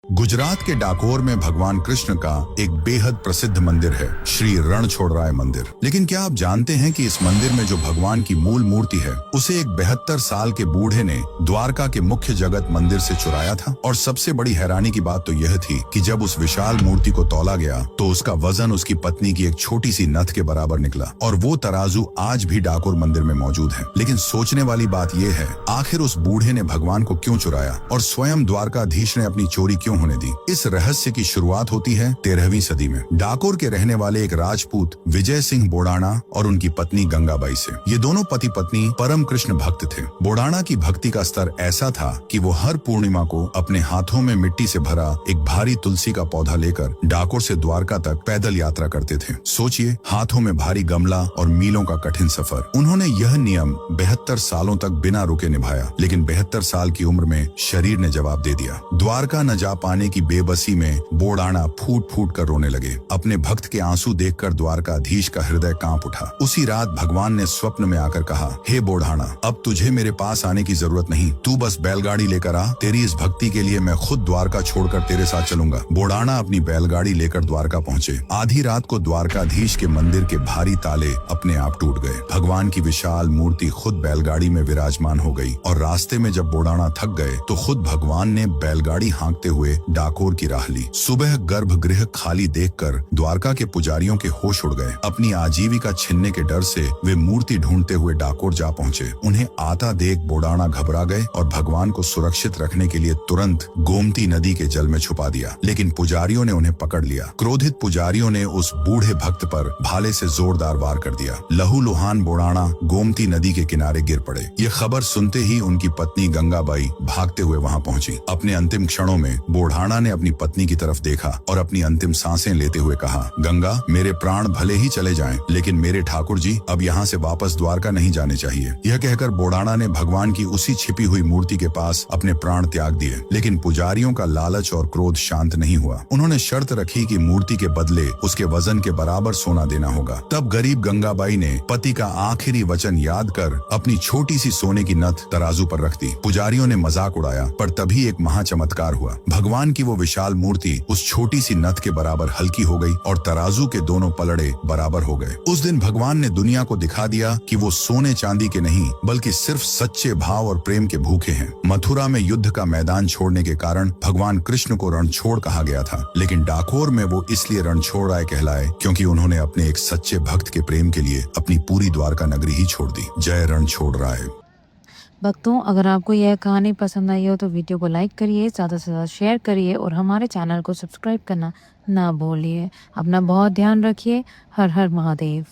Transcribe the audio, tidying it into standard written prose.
गुजरात के डाकोर में भगवान कृष्ण का एक बेहद प्रसिद्ध मंदिर है, श्री रणछोड़राय मंदिर। लेकिन क्या आप जानते हैं कि इस मंदिर में जो भगवान की मूल मूर्ति है उसे एक 72 साल के बूढ़े ने द्वारका के मुख्य जगत मंदिर से चुराया था। और सबसे बड़ी हैरानी की बात तो यह थी कि जब उस विशाल मूर्ति को तौला गया तो उसका वजन उसकी पत्नी की एक छोटी सी नथ के बराबर निकला। और वो तराजू आज भी डाकोर मंदिर में मौजूद है। लेकिन सोचने वाली बात यह है, आखिर उस बूढ़े ने भगवान को क्यों चुराया और स्वयं द्वारकाधीश ने अपनी चोरी क्यों होने दी? इस रहस्य की शुरुआत होती है 13वीं सदी में डाकोर के रहने वाले एक राजपूत विजय सिंह बोड़ाना और उनकी पत्नी गंगाबाई से। ये दोनों पति पत्नी परम कृष्ण भक्त थे। बोड़ाना की भक्ति का स्तर ऐसा था कि वो हर पूर्णिमा को अपने हाथों में मिट्टी से भरा एक भारी तुलसी का पौधा लेकर डाकोर से द्वारका तक पैदल यात्रा करते थे। सोचिए, हाथों में भारी गमला और मीलों का कठिन सफर। उन्होंने यह नियम 72 सालों तक बिना रुके निभाया। लेकिन 72 साल की उम्र में शरीर ने जवाब दे दिया। द्वारका न जा पाने की बेबसी में बोड़ाना फूट फूट कर रोने लगे। अपने भक्त के आंसू देखकर द्वारकाधीश का हृदय कांप उठा। उसी रात भगवान ने स्वप्न में आकर कहा, हे बोड़ाना, अब तुझे मेरे पास आने की जरूरत नहीं, तू बस बैलगाड़ी लेकर आ। तेरी इस भक्ति के लिए मैं खुद द्वारका छोड़कर तेरे साथ चलूंगा। बोड़ाना अपनी बैलगाड़ी लेकर द्वारका पहुंचे। आधी रात को द्वारकाधीश के मंदिर के भारी ताले अपने आप टूट गए। भगवान की विशाल मूर्ति खुद बैलगाड़ी में विराजमान हो गई। और रास्ते में जब बोड़ाना थक गए तो खुद भगवान ने बैलगाड़ी हाँकते हुए डाकोर की राह ली। सुबह गर्भगृह खाली देखकर द्वारका के पुजारियों के होश उड़ गए। अपनी आजीविका छिनने के डर से वे मूर्ति ढूंढते हुए डाकोर जा पहुंचे। उन्हें आता देख बोड़ाना घबरा गए और भगवान को सुरक्षित रखने के लिए तुरंत गोमती नदी के जल में छुपा दिया। लेकिन पुजारियों ने उन्हें पकड़ लिया। क्रोधित पुजारियों ने उस बूढ़े भक्त पर भाले से जोरदार वार कर दिया। लहूलुहान बोड़ाना गोमती नदी के किनारे गिर पड़े। ये खबर सुनते ही उनकी पत्नी गंगाबाई भागते हुए वहां पहुंची। अपने अंतिम क्षणों में बोड़ाना ने अपनी पत्नी की तरफ देखा और अपनी अंतिम सांसें लेते हुए कहा, गंगा, मेरे प्राण भले ही चले जाएं, लेकिन मेरे ठाकुर जी अब यहाँ से वापस द्वारका नहीं जाने चाहिए। यह कहकर बोड़ाना ने भगवान की उसी छिपी हुई मूर्ति के पास अपने प्राण त्याग दिए। लेकिन पुजारियों का लालच और क्रोध शांत नहीं हुआ। उन्होंने शर्त रखी कि मूर्ति के बदले उसके वजन के बराबर सोना देना होगा। तब गरीब गंगाबाई ने पति का आखिरी वचन याद कर अपनी छोटी सी सोने की नथ तराजू पर रख दी। पुजारियों ने मजाक उड़ाया, पर तभी एक महाचमत्कार हुआ। भगवान की वो विशाल मूर्ति उस छोटी सी नथ के बराबर हल्की हो गई और तराजू के दोनों पलड़े बराबर हो गए। उस दिन भगवान ने दुनिया को दिखा दिया कि वो सोने चांदी के नहीं बल्कि सिर्फ सच्चे भाव और प्रेम के भूखे हैं। मथुरा में युद्ध का मैदान छोड़ने के कारण भगवान कृष्ण को रणछोड़ कहा गया था। लेकिन डाकोर में वो इसलिए रणछोड़राय कहलाए क्योंकि उन्होंने अपने एक सच्चे भक्त के प्रेम के लिए अपनी पूरी द्वारका नगरी ही छोड़ दी। जय रणछोड़राय। भक्तों, अगर आपको यह कहानी पसंद आई हो तो वीडियो को लाइक करिए, ज़्यादा से ज़्यादा शेयर करिए और हमारे चैनल को सब्सक्राइब करना ना भूलिए। अपना बहुत ध्यान रखिए। हर हर महादेव।